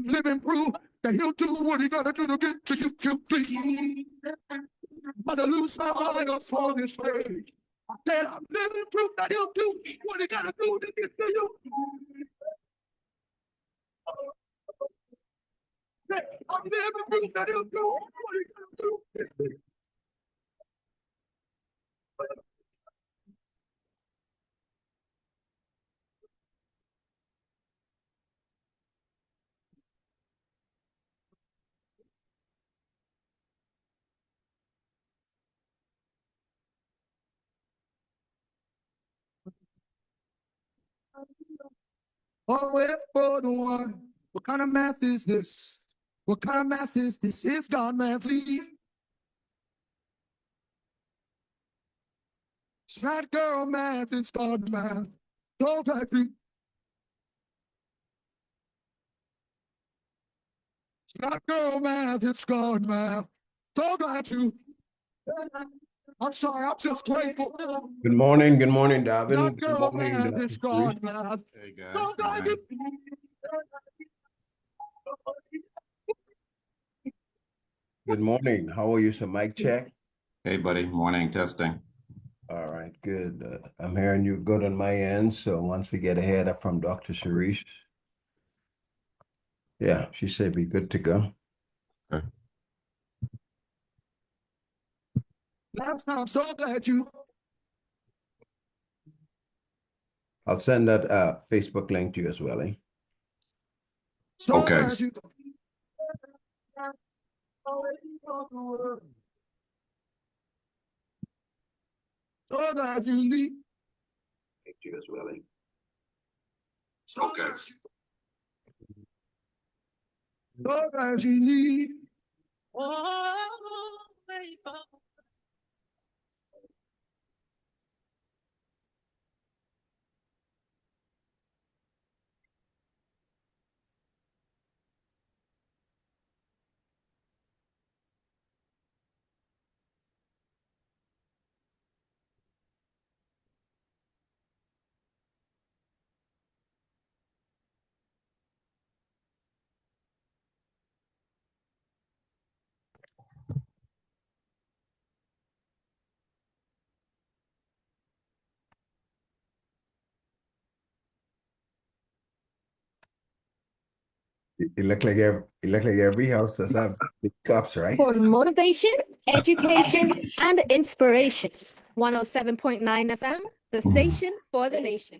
living proof that he'll do what he gotta do to get to you, please. But to lose my mind on small mistake. I said I'm living proof that he'll do what he gotta do to get to you. I'm living proof that he'll do what he gotta do to get to you. Oh, wait for the one. What kind of math is this? What kind of math is this? It's God math, please. It's not girl math, it's God math. Don't I think? It's not girl math, it's God math. Don't I think? I'm sorry, I'm just grateful. Good morning, Darvin. Not Good girl morning, math, Dr. it's God Sharif. math. Hey guys. Don't I think? Good morning. How are you? So mic check. Hey buddy, morning testing. All right, good. I'm hearing you good on my end. So once we get ahead up from Dr. Sharice. Yeah, she said be good to go. Okay. Last time, I'm so glad you. I'll send that Facebook link to you as well. Eh? So Okay. glad you. So glad you leave. Thank you as well. Eh? Okay. So glad you leave. It look like every house does have big cups, right? For motivation, education, and inspiration. 107.9 FM, the station for the nation.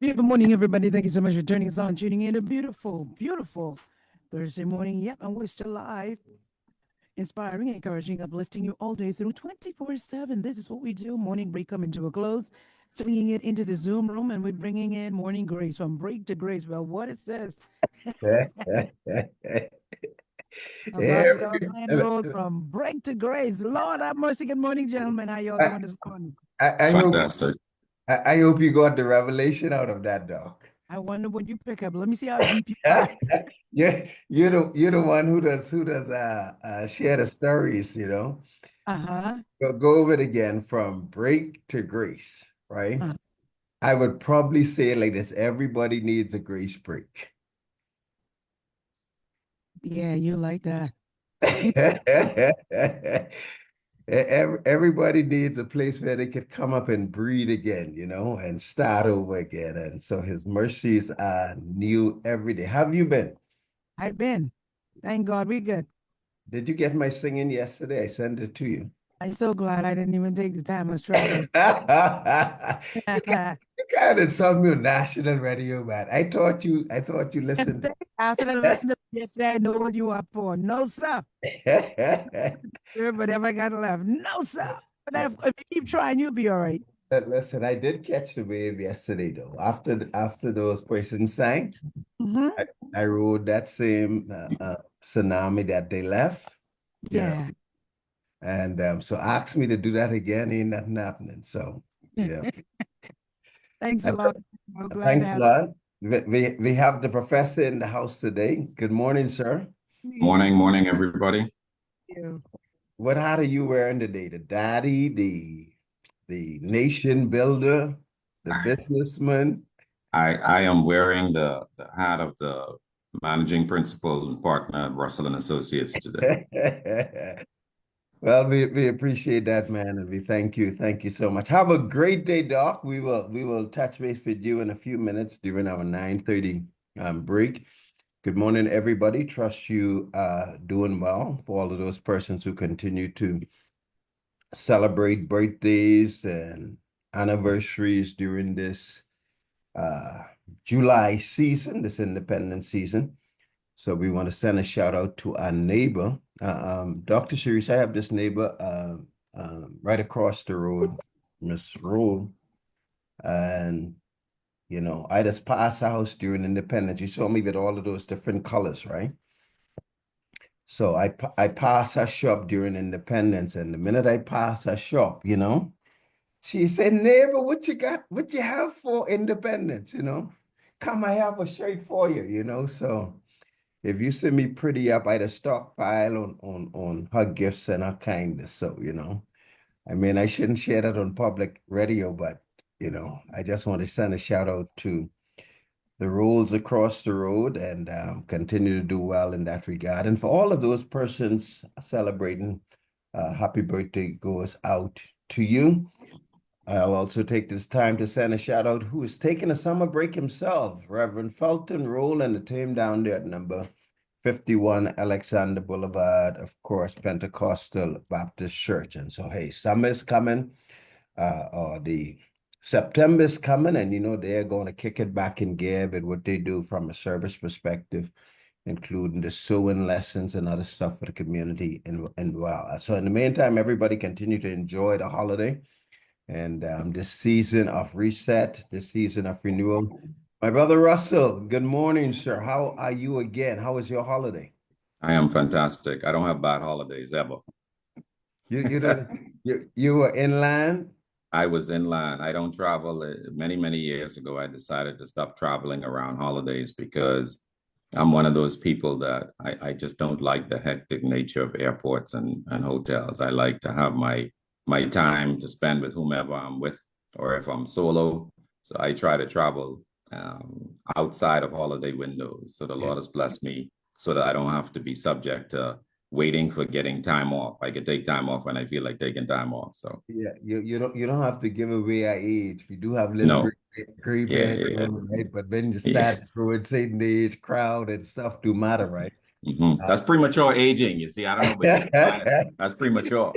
Good morning, everybody. Thank you so much for turning us on, tuning in. A beautiful, beautiful Thursday morning. Yep, and we're still live. Inspiring, encouraging, uplifting you all day through 24/7. This is what we do. Morning break coming to a close. Swinging it into the Zoom room, and we're bringing in morning grace from break to grace. Well, what it says. Road from break to grace. Lord have mercy. Good morning, gentlemen. How y'all doing this morning? Fantastic. I hope you got the revelation out of that, Doc. I wonder what you pick up. Let me see how deep you are. You're the one who does share the stories, you know. Go over it again from break to grace, right? I would probably say it like this: everybody needs a grace break. Yeah, you like that. Everybody needs a place where they could come up and breathe again, you know, and start over again. And so his mercies are new every day. Have you been? I've been. Thank God we're good. Did you get my singing yesterday? I sent it to you. I'm so glad I didn't even take the time. I was traveling. You kind of saw me on national radio, man. I thought you listened. After I listened to yesterday, I know what you are for. No, sir. But if I got left, no, sir. But if you keep trying, you'll be all right. Listen, I did catch the wave yesterday, though. After those persons sang, I rode that same tsunami that they left. Yeah. And so ask me to do that again, ain't nothing happening. So yeah. Thanks a lot. Thanks a lot. We have the professor in the house today. Good morning, sir. Morning, morning, everybody. You. What hat are you wearing today? The daddy, the nation builder, the businessman. I am wearing the hat of the managing principal and partner at Russell and Associates today. Well, we appreciate that, man, and we thank you. Thank you so much. Have a great day, Doc. We will touch base with you in a few minutes during our 9:30 break. Good morning, everybody. Trust you doing well. For all of those persons who continue to celebrate birthdays and anniversaries during this July season, this independent season. So we want to send a shout out to our neighbor, Dr. Sharice. I have this neighbor right across the road, Miss Rule, and I just passed her house during Independence. You saw me with all of those different colors, right? So I passed her shop during Independence, and the minute I passed her shop, she said, "Neighbor, what you got? What you have for Independence? Come, I have a shirt for you. So if you see me pretty up, I'd stockpile on her gifts and her kindness. So I mean, I shouldn't share that on public radio, but I just want to send a shout out to the rules across the road and continue to do well in that regard. And for all of those persons celebrating, happy birthday goes out to you. I'll also take this time to send a shout out who is taking a summer break himself, Reverend Felton Roll and the team down there at number 51 Alexander Boulevard, of course, Pentecostal Baptist Church. And so, hey, summer is coming, or the September is coming, and they're going to kick it back in gear with what they do from a service perspective, including the sewing lessons and other stuff for the community. And wow. So in the meantime, everybody continue to enjoy the holiday and this season of reset, this season of renewal. My brother Russell, good morning, sir. How are you again? How was your holiday? I am fantastic. I don't have bad holidays ever. You were inland? I was inland. I don't travel. Many, many years ago, I decided to stop traveling around holidays because I'm one of those people that I just don't like the hectic nature of airports and hotels. I like to have my time to spend with whomever I'm with, or if I'm solo. So I try to travel outside of holiday windows. So the Lord has blessed me so that I don't have to be subject to waiting for getting time off. I can take time off when I feel like taking time off. So yeah, you don't have to give away our age. We do have little no, gray yeah, beard, yeah, right? But when you yeah. start throwing Satan age, crowd and stuff do matter, right? That's premature aging. You see, I don't know, but that's premature.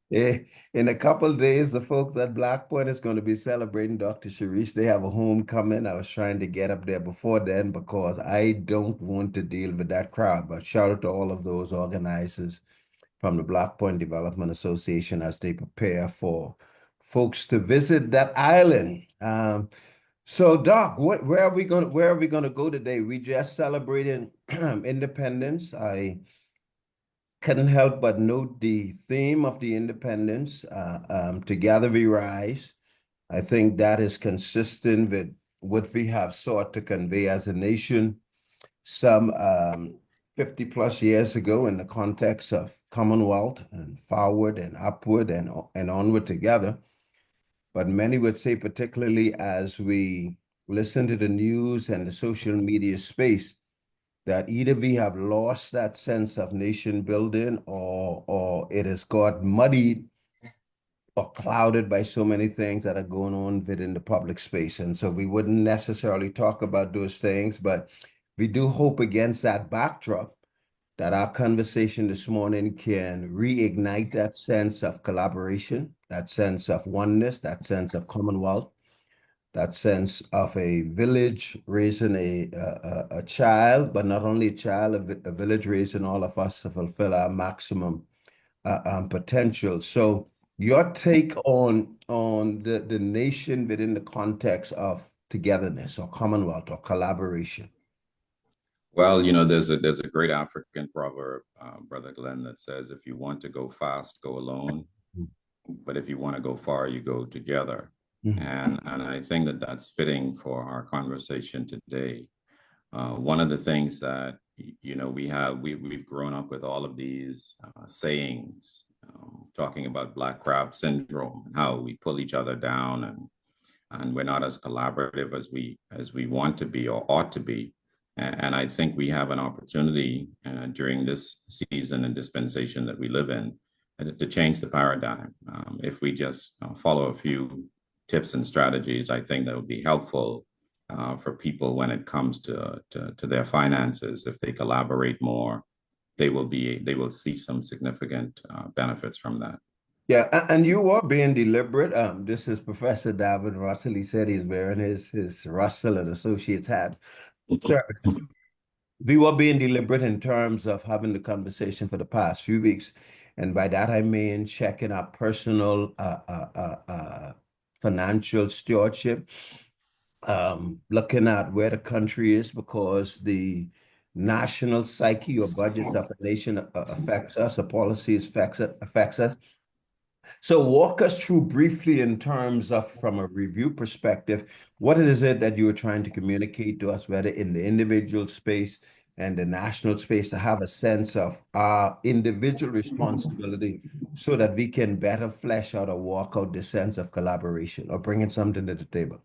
Yeah, in a couple of days, the folks at Black Point is going to be celebrating Dr. Sharice. They have a homecoming. I was trying to get up there before then because I don't want to deal with that crowd. But shout out to all of those organizers from the Black Point Development Association as they prepare for folks to visit that island. So Doc, where are we going to go today? We just celebrated independence. I couldn't help but note the theme of the independence, Together We Rise. I think that is consistent with what we have sought to convey as a nation some 50 plus years ago in the context of Commonwealth and forward and upward and onward together. But many would say, particularly as we listen to the news and the social media space, that either we have lost that sense of nation building or it has got muddied or clouded by so many things that are going on within the public space. And so we wouldn't necessarily talk about those things, but we do hope against that backdrop that our conversation this morning can reignite that sense of collaboration, that sense of oneness, that sense of commonwealth, that sense of a village raising a child, but not only a child, a village raising all of us to fulfill our maximum potential. So your take on the nation within the context of togetherness or commonwealth or collaboration. Well, there's a great African proverb, Brother Glenn, that says, if you want to go fast, go alone. But if you want to go far, you go together. And I think that that's fitting for our conversation today. One of the things that, you know, we've grown up with all of these sayings, talking about Black crab syndrome and how we pull each other down, and we're not as collaborative as we want to be or ought to be. And I think we have an opportunity during this season and dispensation that we live in to change the paradigm. If we just follow a few tips and strategies, I think that would be helpful for people when it comes to their finances. If they collaborate more, they will see some significant benefits from that. Yeah, and you are being deliberate. This is Professor Darvin Russell. He said he's wearing his Russell and Associates hat. Sir, we were being deliberate in terms of having the conversation for the past few weeks. And by that, I mean checking our personal financial stewardship, looking at where the country is, because the national psyche or budgets of a nation affects us, a policy affects us. So walk us through briefly in terms of, from a review perspective, what is it that you are trying to communicate to us, whether in the individual space and the national space, to have a sense of our individual responsibility so that we can better flesh out or walk out the sense of collaboration or bringing something to the table?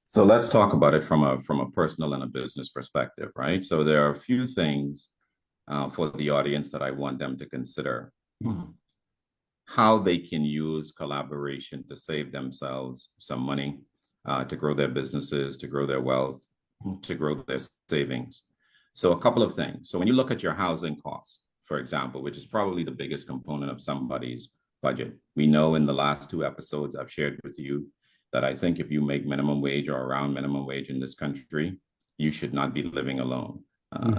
So let's talk about it from a personal and a business perspective, right? So there are a few things for the audience that I want them to consider. How they can use collaboration to save themselves some money, to grow their businesses, to grow their wealth, to grow their savings. So a couple of things. So when you look at your housing costs, for example, which is probably the biggest component of somebody's budget, we know in the last 2 episodes I've shared with you that I think if you make minimum wage or around minimum wage in this country, you should not be living alone.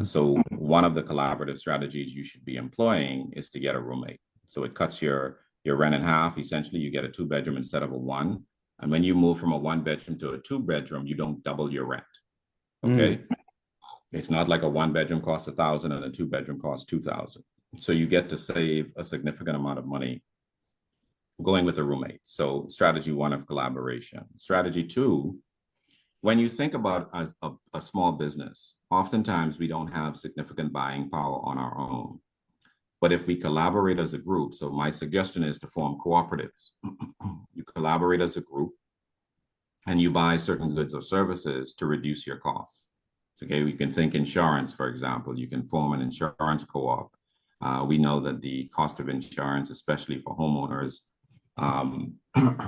So one of the collaborative strategies you should be employing is to get a roommate. So it cuts your rent in half. Essentially, you get a 2-bedroom instead of a 1. And when you move from a 1-bedroom to a 2-bedroom, you don't double your rent. Okay. It's not like a 1-bedroom costs $1,000 and a 2-bedroom costs $2,000. So you get to save a significant amount of money going with a roommate. So strategy 1 of collaboration. Strategy 2, when you think about as a small business, oftentimes we don't have significant buying power on our own. But if we collaborate as a group, so my suggestion is to form cooperatives. You collaborate as a group and you buy certain goods or services to reduce your costs. Okay, we can think insurance, for example. You can form an insurance co-op. We know that the cost of insurance, especially for homeowners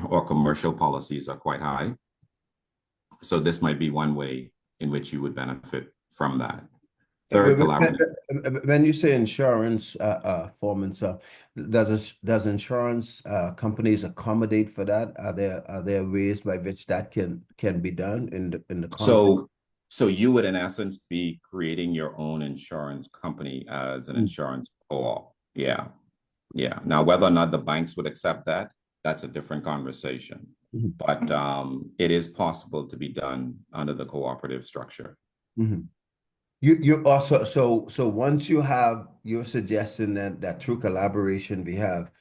or commercial policies, are quite high. So this might be one way in which you would benefit from that. Third, collaborative. When you say insurance formance, does insurance companies accommodate for that? Are there ways by which that can be done in the context? So you would in essence be creating your own insurance company as an insurance co-op. Yeah. Now, whether or not the banks would accept that, that's a different conversation. But it is possible to be done under the cooperative structure. You also, so once you have, you're suggesting that through collaboration we have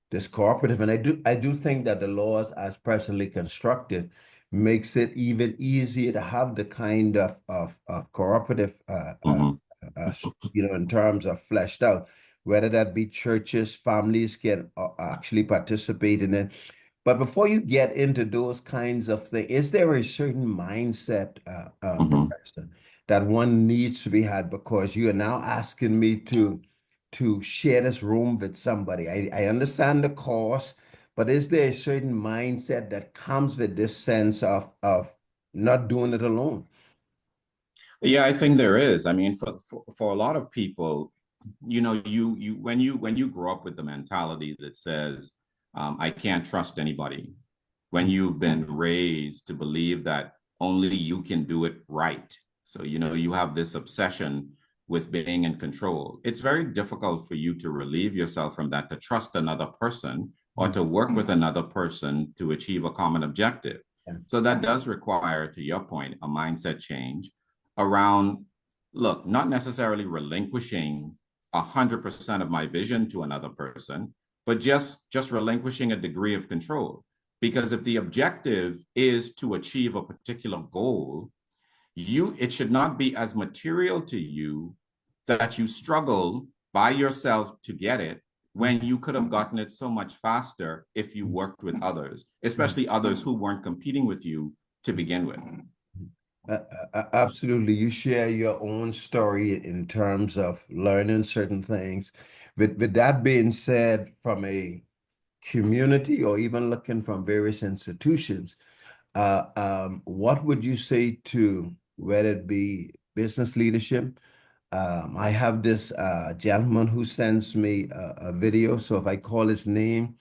this cooperative, and I do think that the laws as presently constructed makes it even easier to have the kind of cooperative in terms of fleshed out, whether that be churches, families can actually participate in it. But before you get into those kinds of things, is there a certain mindset, Professor, that one needs to be had? Because you are now asking me to share this room with somebody. I understand the cost, but is there a certain mindset that comes with this sense of not doing it alone? Yeah, I think there is. I mean, for a lot of people, you know, when you grow up with the mentality that says, I can't trust anybody, when you've been raised to believe that only you can do it right. So, you know, you have this obsession with being in control. It's very difficult for you to relieve yourself from that, to trust another person or to work with another person to achieve a common objective. So that does require, to your point, a mindset change around, look, not necessarily relinquishing 100% of my vision to another person, but just relinquishing a degree of control. Because if the objective is to achieve a particular goal, it should not be as material to you that you struggle by yourself to get it when you could have gotten it so much faster if you worked with others, especially others who weren't competing with you to begin with. Absolutely. You share your own story in terms of learning certain things. With that being said, from a community or even looking from various institutions, what would you say to whether it be business leadership? I have this gentleman who sends me a video. So if I call his name,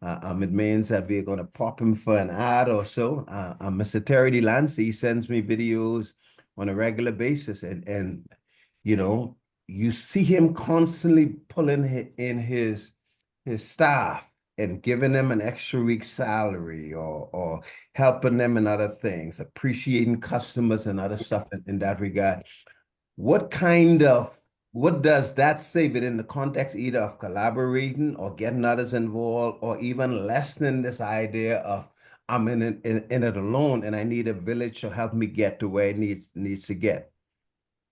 it means that we're going to pop him for an ad or so. Mr. Terry Lance, he sends me videos on a regular basis, and you know, you see him constantly pulling in his staff and giving them an extra week's salary or helping them in other things, appreciating customers and other stuff in that regard. What does that say within the context either of collaborating or getting others involved or even lessening this idea of I'm in it alone and I need a village to help me get to where it needs to get?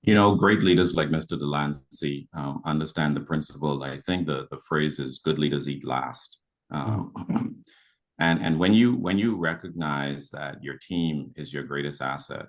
You know, great leaders like Mr. Delancey understand the principle. I think the phrase is "good leaders eat last." And when you recognize that your team is your greatest asset,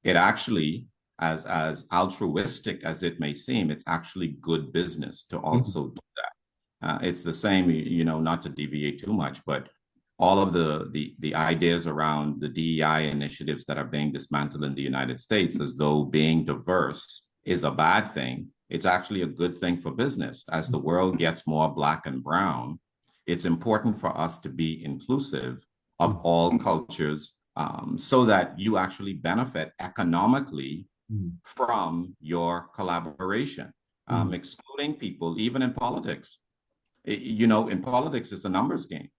it actually, as altruistic as it may seem, it's actually good business to also do that. It's the same, you know, not to deviate too much, but all of the ideas around the DEI initiatives that are being dismantled in the United States, as though being diverse is a bad thing. It's actually a good thing for business. As the world gets more Black and brown, it's important for us to be inclusive of all cultures, so that you actually benefit economically from your collaboration. Excluding people, even in politics. You know, in politics, it's a numbers game.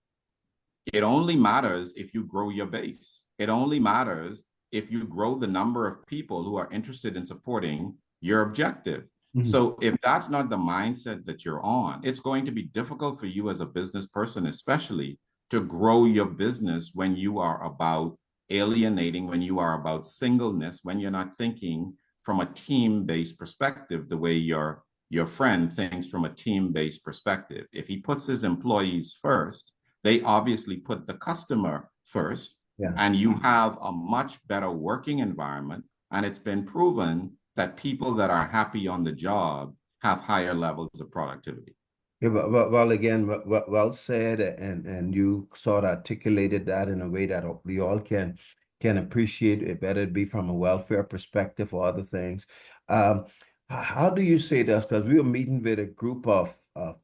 It only matters if you grow your base. It only matters if you grow the number of people who are interested in supporting your objective. So if that's not the mindset that you're on, it's going to be difficult for you as a business person, especially to grow your business when you are about alienating, when you are about singleness, when you're not thinking from a team-based perspective, the way your friend thinks from a team-based perspective. If he puts his employees first, they obviously put the customer first, and you have a much better working environment. And it's been proven that people that are happy on the job have higher levels of productivity. Yeah, well, again, well said, and you sort of articulated that in a way that we all can appreciate it, whether it be from a welfare perspective or other things. How do you say this? Because we were meeting with a group of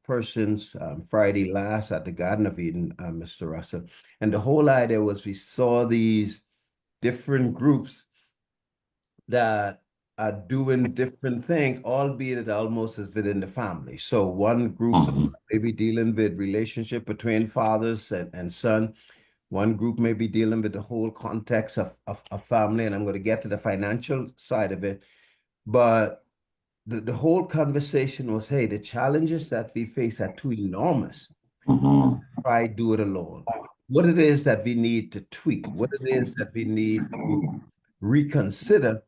persons Friday last at the Garden of Eden, Mr. Russell, and the whole idea was we saw these different groups that are doing different things, albeit it almost is within the family. So one group may be dealing with relationship between fathers and son. One group may be dealing with the whole context of family, and I'm going to get to the financial side of it. But the whole conversation was, hey, the challenges that we face are too enormous. Try do it alone. What it is that we need to tweak, what it is that we need to reconsider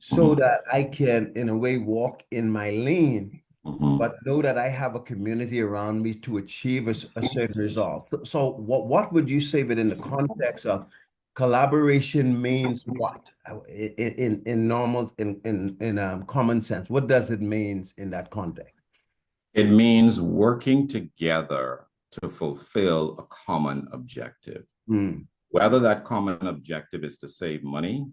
so that I can, in a way, walk in my lane, but know that I have a community around me to achieve a certain result. So what would you say within the context of collaboration means what in normal common sense? What does it mean in that context? It means working together to fulfill a common objective. Whether that common objective is to save money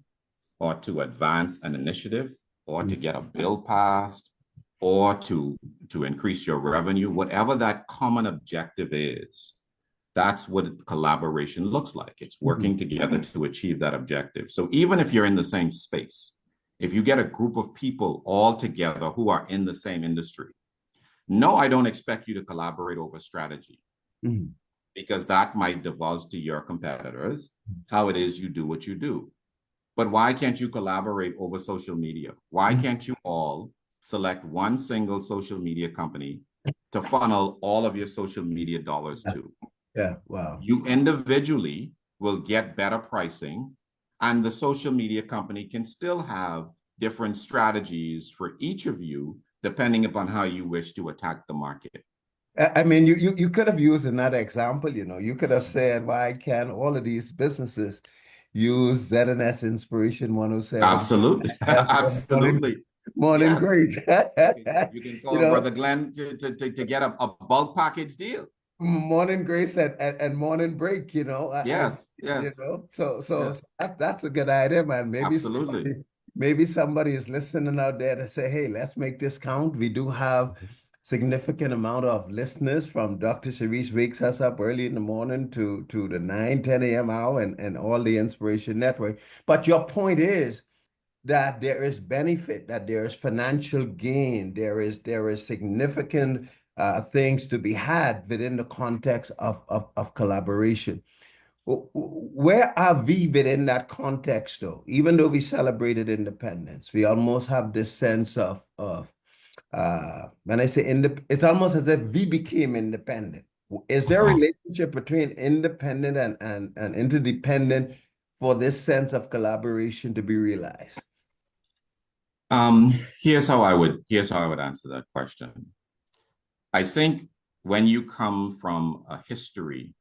or to advance an initiative or to get a bill passed or to increase your revenue, whatever that common objective is, that's what collaboration looks like. It's working together to achieve that objective. So even if you're in the same space, if you get a group of people all together who are in the same industry, no, I don't expect you to collaborate over strategy, because that might divulge to your competitors how it is you do what you do. But why can't you collaborate over social media? Why can't you all select one single social media company to funnel all of your social media dollars to? Yeah. Wow. You individually will get better pricing, and the social media company can still have different strategies for each of you, depending upon how you wish to attack the market. I mean, you could have used another example, you know. You could have said, why can't all of these businesses use ZNS Inspiration 107? Absolutely. Yes, morning, Absolutely. morning Yes. great. You can You call know, Brother Glenn to get a bulk package deal. morning grace and morning break, you know. Yes. You Yes. know, so Yes. that's a good idea, man. Absolutely. Maybe somebody is listening out there to say, hey, let's make this count. We do have significant amount of listeners from Dr. Sharice wakes us up early in the morning to the 9, 10 a.m. hour and all the Inspiration Network. But your point is that there is benefit, that there is financial gain, there is significant things to be had within the context of collaboration. Where are we within that context, though? Even though we celebrated independence, we almost have this sense of when I say it's almost as if we became independent. Is there a relationship between independent and interdependent for this sense of collaboration to be realized? Here's how I would answer that question. I think when you come from a history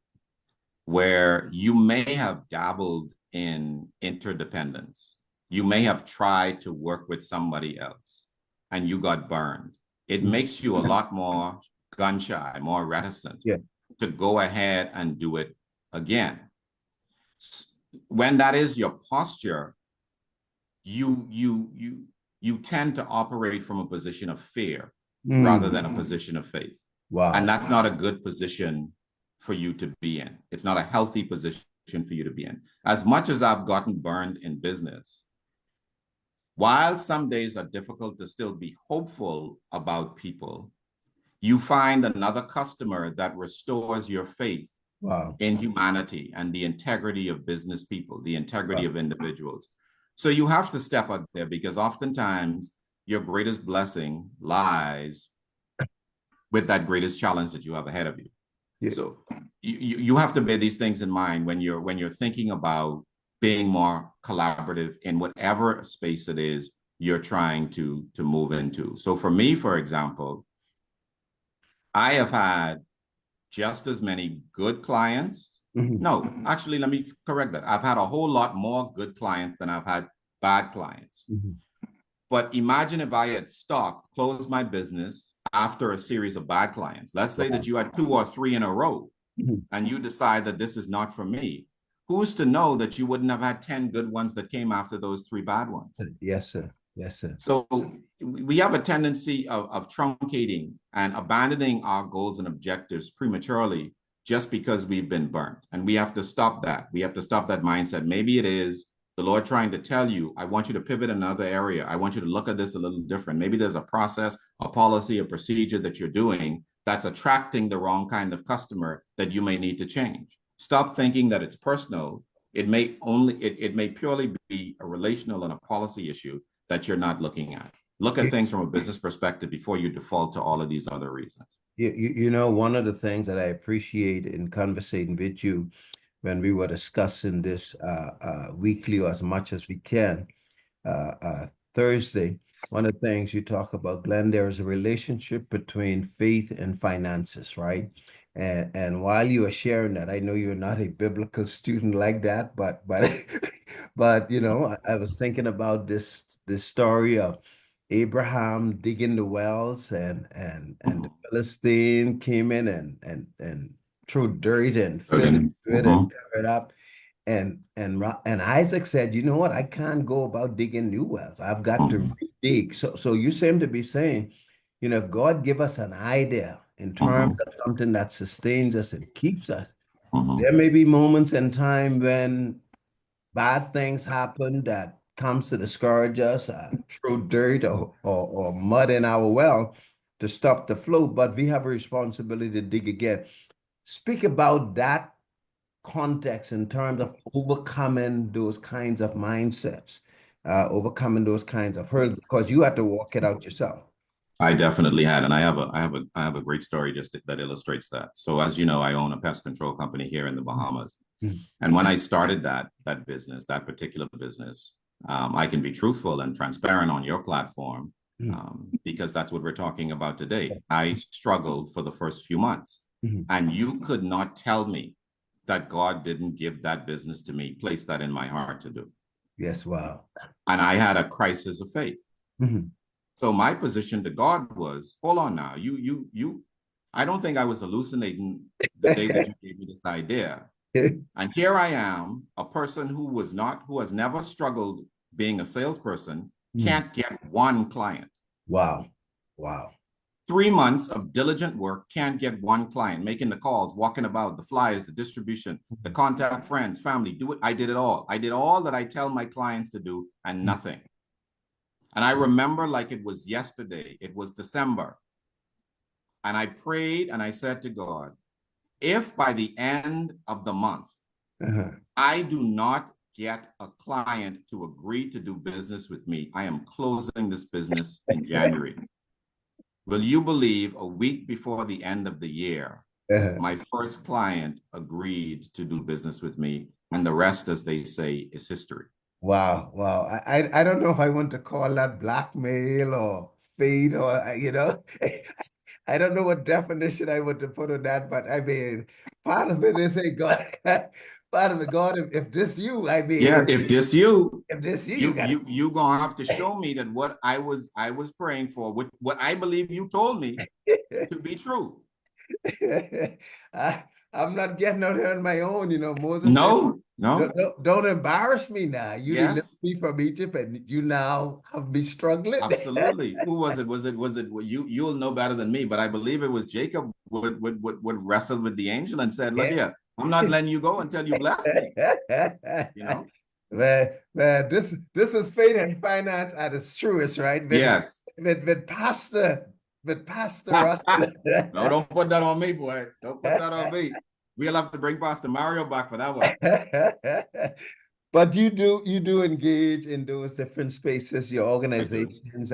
where you may have dabbled in interdependence, you may have tried to work with somebody else and you got burned. It makes you a lot more gun shy, more reticent to go ahead and do it again. When that is your posture, you tend to operate from a position of fear rather than a position of faith. Wow. And that's not a good position for you to be in. It's not a healthy position for you to be in. As much as I've gotten burned in business, while some days are difficult to still be hopeful about people, you find another customer that restores your faith in humanity and the integrity of business people, the integrity of individuals. So you have to step out there, because oftentimes your greatest blessing lies with that greatest challenge that you have ahead of you. Yeah. So you have to bear these things in mind when you're thinking about being more collaborative in whatever space it is you're trying to move into. So for me, for example, I have had just as many good clients. No, actually, let me correct that. I've had a whole lot more good clients than I've had bad clients. But imagine if I had stopped, closed my business after a series of bad clients. Let's say that you had 2 or 3 in a row and you decide that this is not for me. Who's to know that you wouldn't have had 10 good ones that came after those 3 bad ones? Yes, sir. Yes, sir. So we have a tendency of truncating and abandoning our goals and objectives prematurely just because we've been burnt. And we have to stop that. We have to stop that mindset. Maybe it is the Lord trying to tell you, I want you to pivot in another area. I want you to look at this a little different. Maybe there's a process, a policy, a procedure that you're doing that's attracting the wrong kind of customer that you may need to change. Stop thinking that it's personal. It may purely be a relational and a policy issue that you're not looking at. Look at things from a business perspective before you default to all of these other reasons. You know, one of the things that I appreciate in conversating with you when we were discussing this weekly or as much as we can, Thursday, one of the things you talk about, Glenn, there is a relationship between faith and finances, right? And while you are sharing that, I know you're not a biblical student like that, but but you know, I was thinking about this story of Abraham digging the wells and the Philistine came in and threw dirt and filled it and covered it up. And Isaac said, you know what? I can't go about digging new wells. I've got to dig. So you seem to be saying, you know, if God give us an idea in terms of something that sustains us and keeps us, there may be moments in time when bad things happen that comes to discourage us, throw dirt or mud in our well to stop the flow, but we have a responsibility to dig again. Speak about that context in terms of overcoming those kinds of mindsets, overcoming those kinds of hurdles, because you had to walk it out yourself. I definitely had, and I have a great story just that illustrates that. So as you know, I own a pest control company here in the Bahamas. Mm. And when I started that business, that particular business, I can be truthful and transparent on your platform, Mm. because that's what we're talking about today. I struggled for the first few months, Mhm. and you could not tell me that God didn't give that business to me, place that in my heart to do. Yes, wow. And I had a crisis of faith. Mhm. So my position to God was, hold on now, you. I don't think I was hallucinating the day that you gave me this idea. And here I am, a person who has never struggled being a salesperson, Mm. can't get one client. Wow. Wow. 3 months of diligent work, can't get one client, making the calls, walking about, the flyers, the distribution, the contact friends, family, do it. I did it all. I did all that I tell my clients to do and nothing. And I remember like it was yesterday, it was December. And I prayed and I said to God, if by the end of the month, Uh-huh. I do not get a client to agree to do business with me, I am closing this business in January. Will you believe a week before the end of the year, Uh-huh. my first client agreed to do business with me, and the rest, as they say, is history. Wow, wow. I don't know if I want to call that blackmail or fate or I don't know what definition I want to put on that, but I mean, part of it is a God, part of it, God, if this you, I Yeah, mean, if this you, if this you you got you you gonna have to show me that what I was praying for, what I believe you told me it. to be true. I, I'm not getting out here on my own. Moses said, No, no, don't embarrass me now. You delivered yes, me from Egypt and you now have me struggling. absolutely. Who was it? Was it well, you'll know better than me, but I believe it was Jacob would wrestle with the angel and said, look Yeah. here, I'm not letting you go until you bless me, you know? Man, this is faith and finance at its truest, right? Yes. With Pastor Russell. No, don't put that on me, boy. Don't put that on me. We'll have to bring Pastor Mario back for that one. But you do engage in those different spaces, your I do. organizations.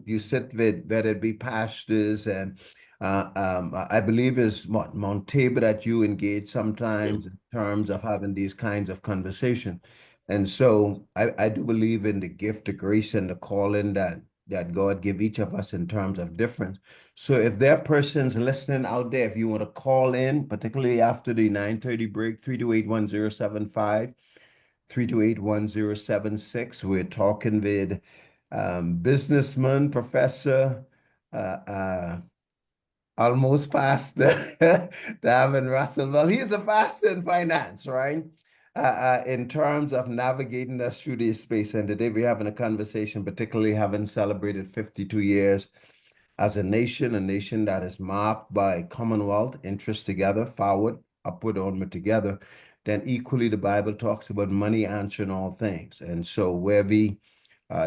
You sit with whether it be pastors and I believe it's Mount Tabor that you engage sometimes in terms of having these kinds of conversation. And so I do believe in the gift, the grace, and the calling that God give each of us in terms of difference. So if there are persons listening out there, if you want to call in, particularly after the 9:30 break, 328-1075. 328-1076. We're talking with businessman, professor, uh, uh, almost pastor, Darvin Russell. Well, he's a pastor in finance, right? In terms of navigating us through this space. And today we're having a conversation, particularly having celebrated 52 years as a nation that is marked by commonwealth, interests together, forward, upward, onward together. Then equally, the Bible talks about money answering all things. And so where we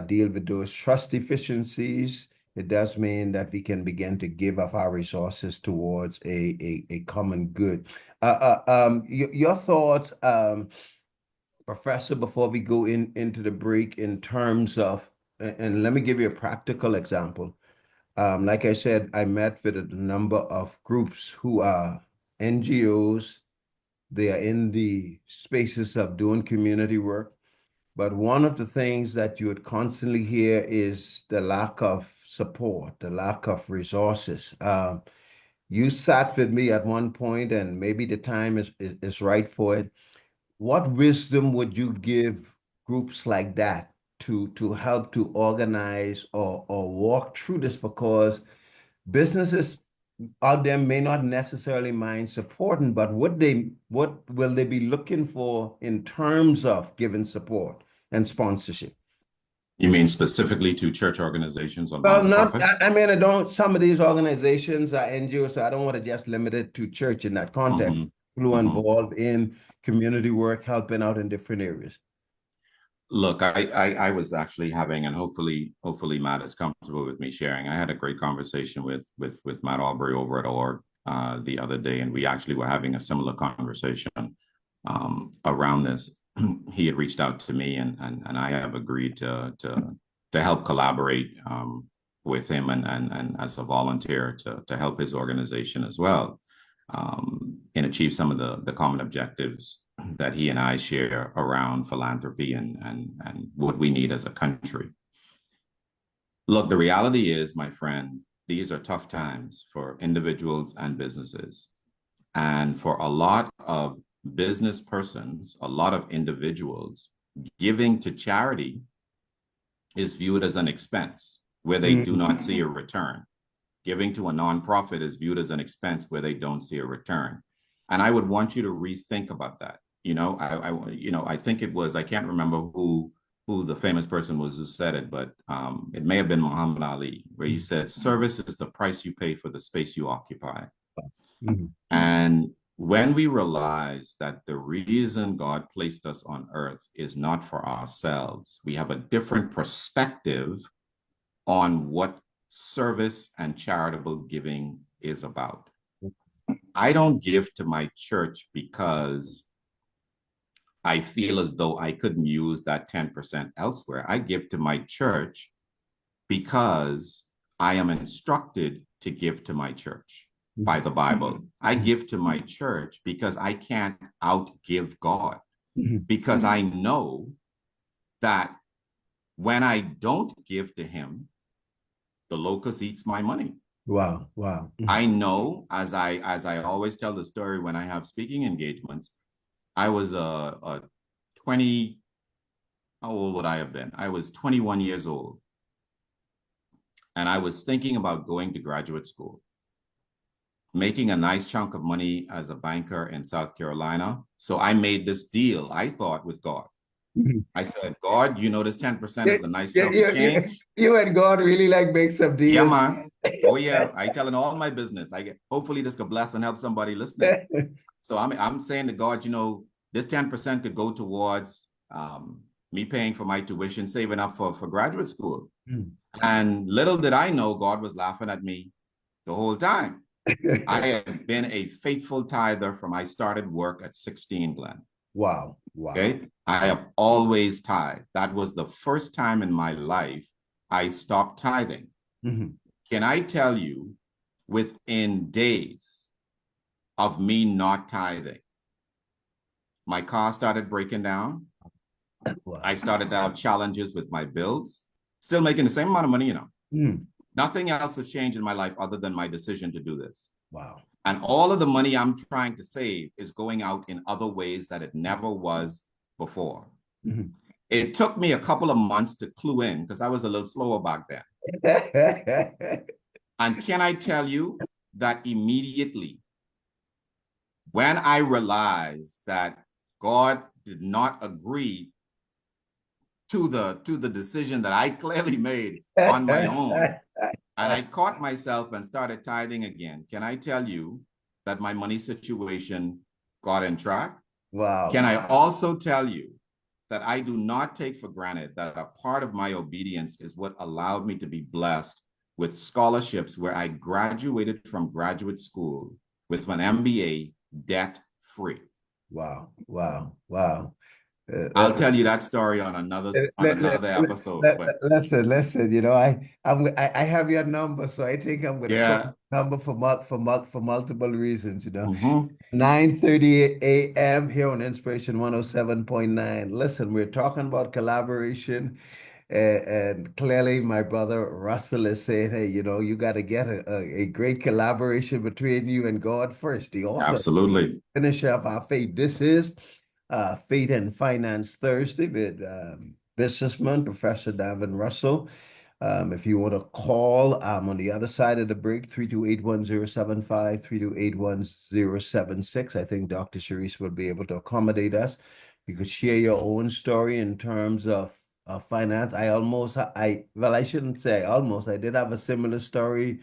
deal with those trust efficiencies, it does mean that we can begin to give of our resources towards a common good. Your thoughts, Professor, before we go into the break in terms of, and let me give you a practical example. Like I said, I met with a number of groups who are NGOs. They are in the spaces of doing community work. But one of the things that you would constantly hear is the lack of support, the lack of resources. You sat with me at one point, and maybe the time is right for it. What wisdom would you give groups like that to help to organize or walk through this? Because businesses out there may not necessarily mind supporting, but what will they be looking for in terms of giving support and sponsorship? You mean specifically to church organizations or Well, not, nonprofits? I mean, I don't, some of these organizations are NGOs, so I don't want to just limit it to church in that context. Mm-hmm. People who are Mm-hmm. involved in community work, helping out in different areas. Look, I was actually having, and hopefully Matt is comfortable with me sharing. I had a great conversation with Matt Aubrey over at org the other day, and we actually were having a similar conversation around this. He had reached out to me, and I have agreed to help collaborate with him and as a volunteer to help his organization as well, and achieve some of the common objectives that he and I share around philanthropy and what we need as a country. Look, the reality is, my friend, these are tough times for individuals and businesses. And for a lot of business persons, a lot of individuals, giving to charity is viewed as an expense where they do not see a return. Giving to a nonprofit is viewed as an expense where they don't see a return. And I would want you to rethink about that. I think it was, I can't remember who the famous person was who said it, but it may have been Muhammad Ali, where he said, service is the price you pay for the space you occupy. And when we realize that the reason God placed us on earth is not for ourselves, we have a different perspective on what service and charitable giving is about. I don't give to my church because I feel as though I couldn't use that 10% elsewhere. I give to my church because I am instructed to give to my church by the Bible. I give to my church because I can't outgive God, because I know that when I don't give to him, the locust eats my money. Wow. I know, as I always tell the story when I have speaking engagements, I was a 20, how old would I have been? I was 21 years old. And I was thinking about going to graduate school, making a nice chunk of money as a banker in South Carolina. So I made this deal, I thought, with God. I said, God, you know, this 10% is a nice chunk of change. You and God really like make some deals. Yeah, man. Oh, yeah. I telling all my business. Hopefully this could bless and help somebody listening. So I'm saying to God, you know, this 10% could go towards me paying for my tuition, saving up for graduate school. And little did I know, God was laughing at me the whole time. I have been a faithful tither from I started work at 16, Glenn. Wow. Okay. I have always tithed. That was the first time in my life I stopped tithing. Can I tell you, within days of me not tithing, my car started breaking down. Wow. I started to have challenges with my bills, still making the same amount of money, you know. Nothing else has changed in my life other than my decision to do this. Wow. And all of the money I'm trying to save is going out in other ways that it never was before. It took me a couple of months to clue in because I was a little slower back then. And can I tell you that immediately when I realized that God did not agree to the decision that I clearly made on my own, and I caught myself and started tithing again, can I tell you that my money situation got in track? Wow. Can I also tell you that I do not take for granted that a part of my obedience is what allowed me to be blessed with scholarships where I graduated from graduate school with an MBA debt-free. Wow. I'll tell you that story on another episode. Listen. You know, I have your number, so I think I'm going to call number for multiple reasons. You know, 9:30 a.m. here on Inspiration 107.9. Listen, we're talking about collaboration, and clearly, my brother Russell is saying, "Hey, you know, you got to get a great collaboration between you and God first." The author, absolutely, finisher of our faith. This is Faith and Finance Thursday with businessman Professor Darvin Russell. If you want to call, I'm on the other side of the break, 328-1075, 328-1076. I think Dr. Sharice will be able to accommodate us. You could share your own story in terms of finance. I shouldn't say almost. I did have a similar story,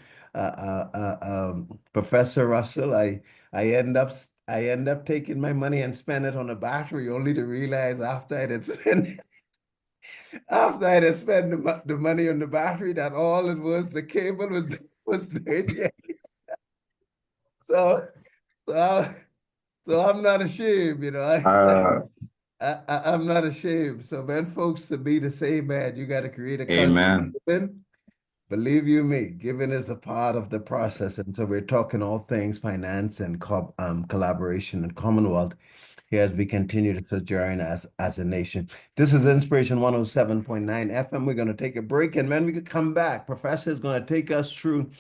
Professor Russell. I end up taking my money and spend it on a battery, only to realize after I had spent the money on the battery that all it was, the cable was dirty. So I'm not ashamed, you know. I'm not ashamed. So, man, folks, to be the same man, you got to create a amen. Believe you me, giving is a part of the process. And so we're talking all things finance and collaboration and Commonwealth here as we continue to sojourn as a nation. This is Inspiration 107.9 FM. We're going to take a break, and when we come back, Professor is going to take us through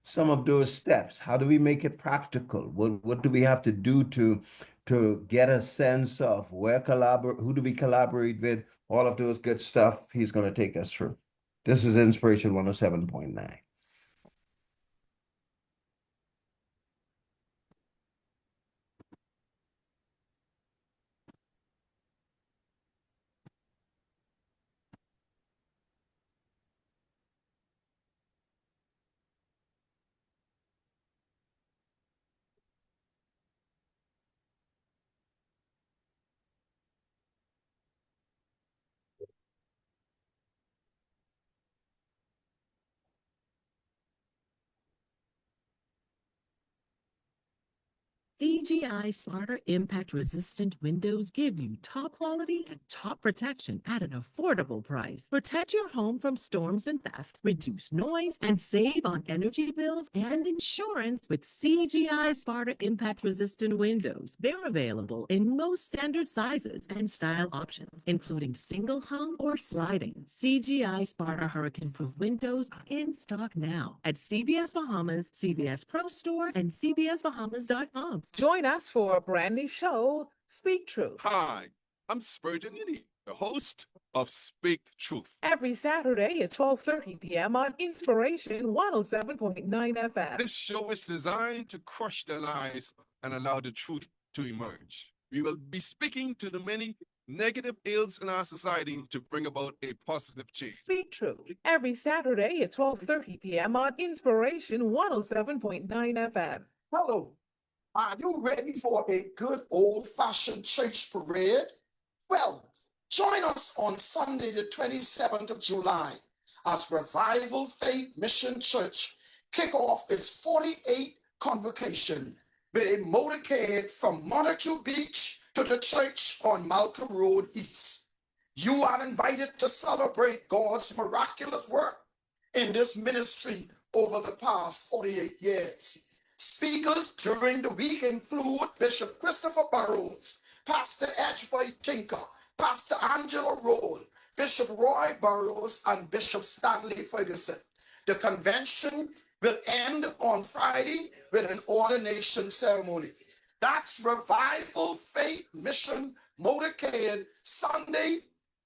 some of those steps. How do we make it practical? What do we have to do to get a sense of who do we collaborate with? All of those good stuff he's going to take us through. This is Inspiration 107.9. CGI Smarter Impact Resistant Windows give you top quality and top protection at an affordable price. Protect your home from storms and theft, reduce noise, and save on energy bills and insurance with CGI Smarter Impact Resistant Windows. They're available in most standard sizes and style options, including single hung or sliding. CGI Smarter Hurricane Proof Windows are in stock now at CBS Bahamas, CBS Pro Store, and CBSBahamas.com. Join us for a brand new show, Speak Truth. Hi, I'm Spurgeon Yiddy, the host of Speak Truth. Every Saturday at 12:30 p.m. on Inspiration 107.9 FM. This show is designed to crush the lies and allow the truth to emerge. We will be speaking to the many negative ills in our society to bring about a positive change. Speak Truth. Every Saturday at 12:30 p.m. on Inspiration 107.9 FM. Hello. Are you ready for a good old-fashioned church parade? Well, join us on Sunday, the 27th of July, as Revival Faith Mission Church kick off its 48th convocation with a motorcade from Montague Beach to the church on Malcolm Road East. You are invited to celebrate God's miraculous work in this ministry over the past 48 years. Speakers during the week include Bishop Christopher Burrows, Pastor Edgeboy Tinker, Pastor Angela Roll, Bishop Roy Burrows, and Bishop Stanley Ferguson. The convention will end on Friday with an ordination ceremony. That's Revival Faith Mission Motorcade, Sunday,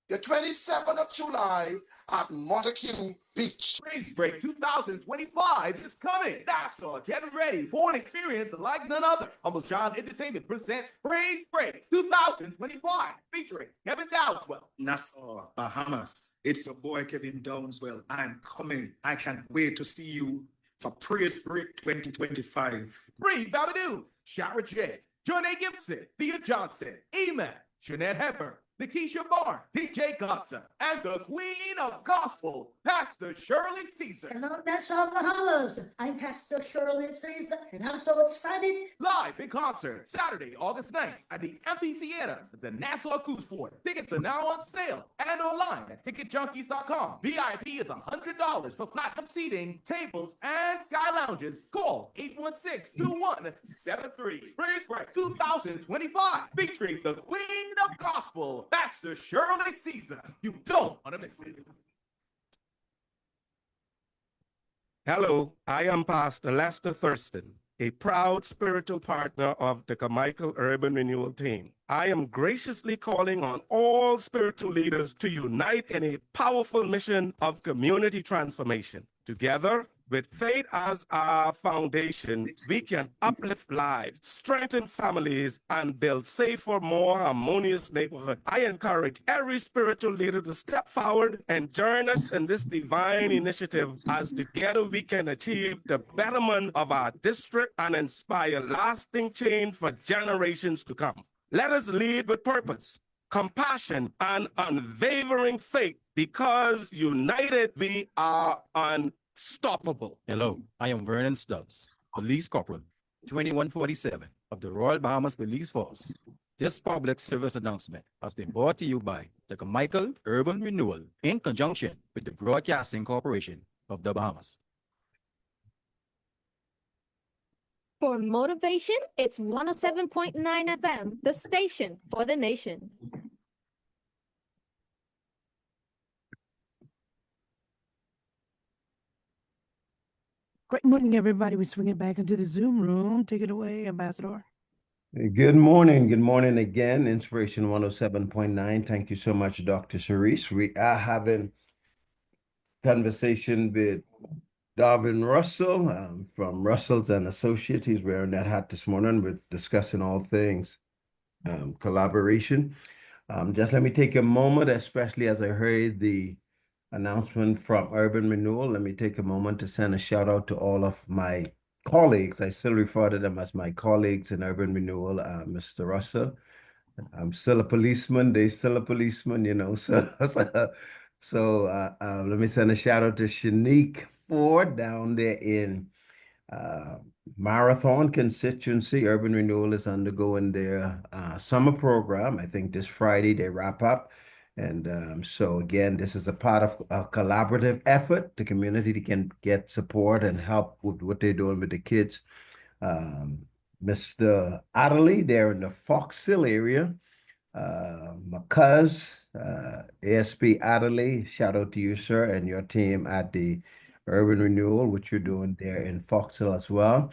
the 27th of July at Montague Beach. Praise Break 2025 is coming. Nassau, get ready for an experience like none other. Humble John Entertainment presents Praise Break 2025 featuring Kevin Dowswell. Nassau, Bahamas. It's your boy Kevin Downswell. I'm coming. I can't wait to see you for Praise Break 2025. Bree Babadoo, Shara J, John A. Gibson, Thea Johnson, Eman, Jeanette Hepburn, Nikisha Barr, DJ Gotza, and the Queen of Gospel, Pastor Shirley Caesar. Hello, Nassau, Bahamas. I'm Pastor Shirley Caesar, and I'm so excited. Live in concert, Saturday, August 9th at the Amphitheater at the Nassau Cruise Port. Tickets are now on sale and online at ticketjunkies.com. VIP is $100 for platinum seating, tables, and sky lounges. Call 816-2173. Praise Break 2025, featuring the Queen of Gospel, Pastor Shirley Caesar. You don't want to miss it. Hello, I am Pastor Lester Thurston, a proud spiritual partner of the Carmichael Urban Renewal Team. I am graciously calling on all spiritual leaders to unite in a powerful mission of community transformation. Together, with faith as our foundation, we can uplift lives, strengthen families, and build safer, more harmonious neighborhoods. I encourage every spiritual leader to step forward and join us in this divine initiative, as together we can achieve the betterment of our district and inspire lasting change for generations to come. Let us lead with purpose, compassion, and unwavering faith, because united we are unstoppable. Hello, I am Vernon Stubbs, Police Corporal, 2147 of the Royal Bahamas Police Force. This public service announcement has been brought to you by the Carmichael Urban Renewal in conjunction with the Broadcasting Corporation of the Bahamas. For motivation, it's 107.9 FM, the station for the nation. Great morning, everybody. We're swinging back into the Zoom room. Take it away, Ambassador. Good morning. Good morning again. Inspiration 107.9. Thank you so much, Dr. Cerise. We are having conversation with Darvin Russell from Russell's and Associates. He's wearing that hat this morning. We're discussing all things collaboration. Just let me take a moment, especially as I heard the announcement from Urban Renewal. Let me take a moment to send a shout out to all of my colleagues. I still refer to them as my colleagues in Urban Renewal, Mr. Russell. I'm still a policeman. They're still a policeman, you know. So let me send a shout out to Shanique Ford down there in Marathon constituency. Urban Renewal is undergoing their summer program. I think this Friday they wrap up. And so again, this is a part of a collaborative effort. The community can get support and help with what they're doing with the kids. Mr. Adderley, they're in the Fox Hill area. McCuz, ASP Adderley, shout out to you, sir, and your team at the Urban Renewal, which you're doing there in Fox Hill as well.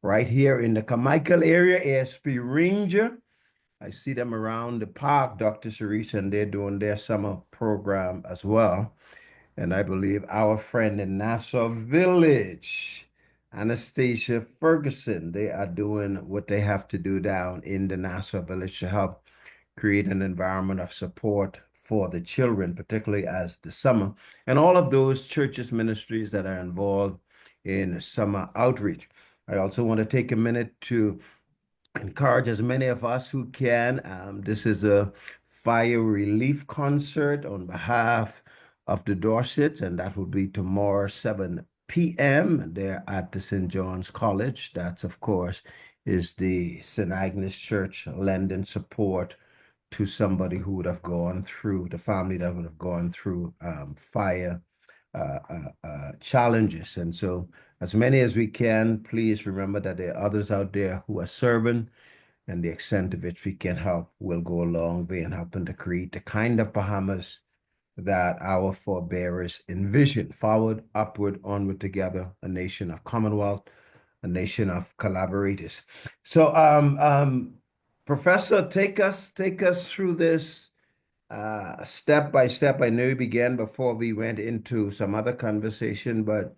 Right here in the Carmichael area, ASP Ranger. I see them around the park, Dr. Cerise, and they're doing their summer program as well. And I believe our friend in Nassau Village, Anastasia Ferguson, they are doing what they have to do down in the Nassau Village to help create an environment of support for the children, particularly as the summer, and all of those churches, ministries that are involved in summer outreach. I also want to take a minute to encourage as many of us who can. This is a fire relief concert on behalf of the Dorsets, and that will be tomorrow, 7 p.m. there at the St. John's College. That's, of course, is the St. Agnes Church lending support to somebody who would have gone through, the family that would have gone through fire challenges. And so as many as we can, please remember that there are others out there who are serving, and the extent to which we can help will go a long way in helping to create the kind of Bahamas that our forebears envisioned. Forward, upward, onward together, a nation of Commonwealth, a nation of collaborators. So Professor, take us through this step by step. I know you began before we went into some other conversation, but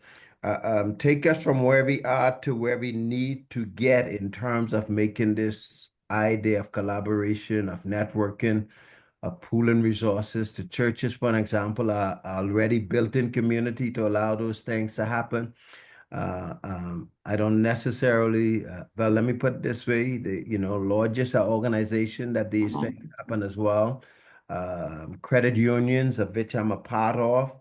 take us from where we are to where we need to get in terms of making this idea of collaboration, of networking, of pooling resources. To churches, for an example, are already built in community to allow those things to happen. I don't necessarily, well, let me put it this way, lodges are organization that these things happen as well. Credit unions, of which I'm a part of,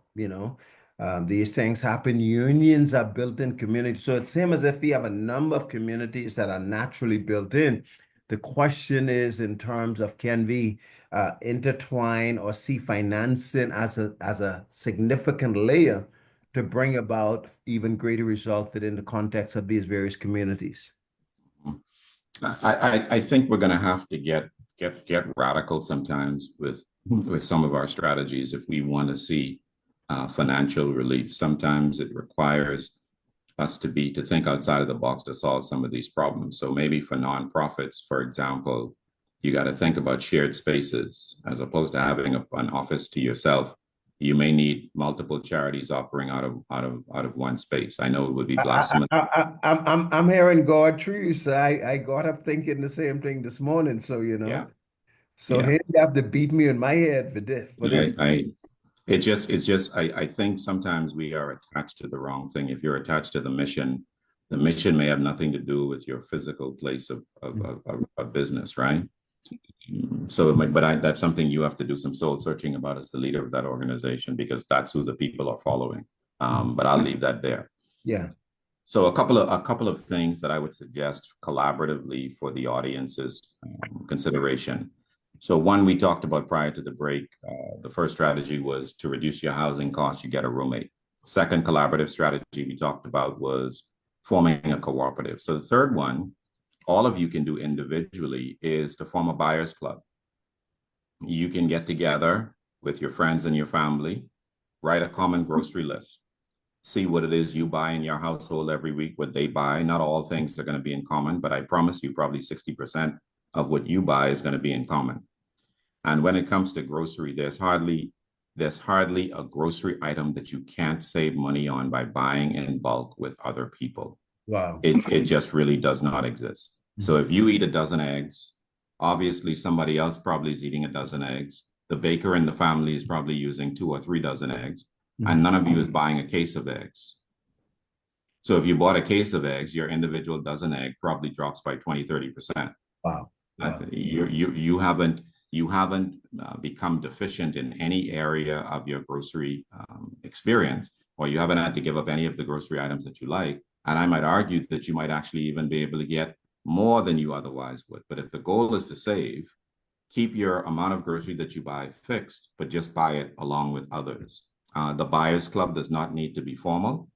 these things happen. Unions are built in community. So it's same as if we have a number of communities that are naturally built in. The question is in terms of can we intertwine or see financing as a significant layer to bring about even greater results within the context of these various communities? I think we're going to have to get radical sometimes with some of our strategies if we want to see financial relief. Sometimes it requires us to think outside of the box to solve some of these problems. So maybe for nonprofits, for example, you got to think about shared spaces as opposed to having an office to yourself. You may need multiple charities operating out of one space. I know it would be blasphemous. I'm hearing God true. So I got up thinking the same thing this morning. So Yeah. So here you have to beat me in my head for this. I think sometimes we are attached to the wrong thing. If you're attached to the mission may have nothing to do with your physical place of business, right? So, but that's something you have to do some soul searching about as the leader of that organization, because that's who the people are following. But I'll leave that there. Yeah. So a couple of things that I would suggest collaboratively for the audience's consideration. So one, we talked about prior to the break, the first strategy was to reduce your housing costs, you get a roommate. Second collaborative strategy we talked about was forming a cooperative. So the third one, all of you can do individually, is to form a buyer's club. You can get together with your friends and your family, write a common grocery list, see what it is you buy in your household every week, what they buy. Not all things are going to be in common, but I promise you probably 60% of what you buy is going to be in common. And when it comes to grocery, there's hardly a grocery item that you can't save money on by buying in bulk with other people. Wow. It just really does not exist. So if you eat a dozen eggs, obviously somebody else probably is eating a dozen eggs. The baker in the family is probably using 2 or 3 dozen eggs, and none of you is buying a case of eggs. So if you bought a case of eggs, your individual dozen egg probably drops by 20-30%. Wow. You haven't become deficient in any area of your grocery experience, or you haven't had to give up any of the grocery items that you like. And I might argue that you might actually even be able to get more than you otherwise would. But if the goal is to save, keep your amount of grocery that you buy fixed, but just buy it along with others. The buyers club does not need to be formal.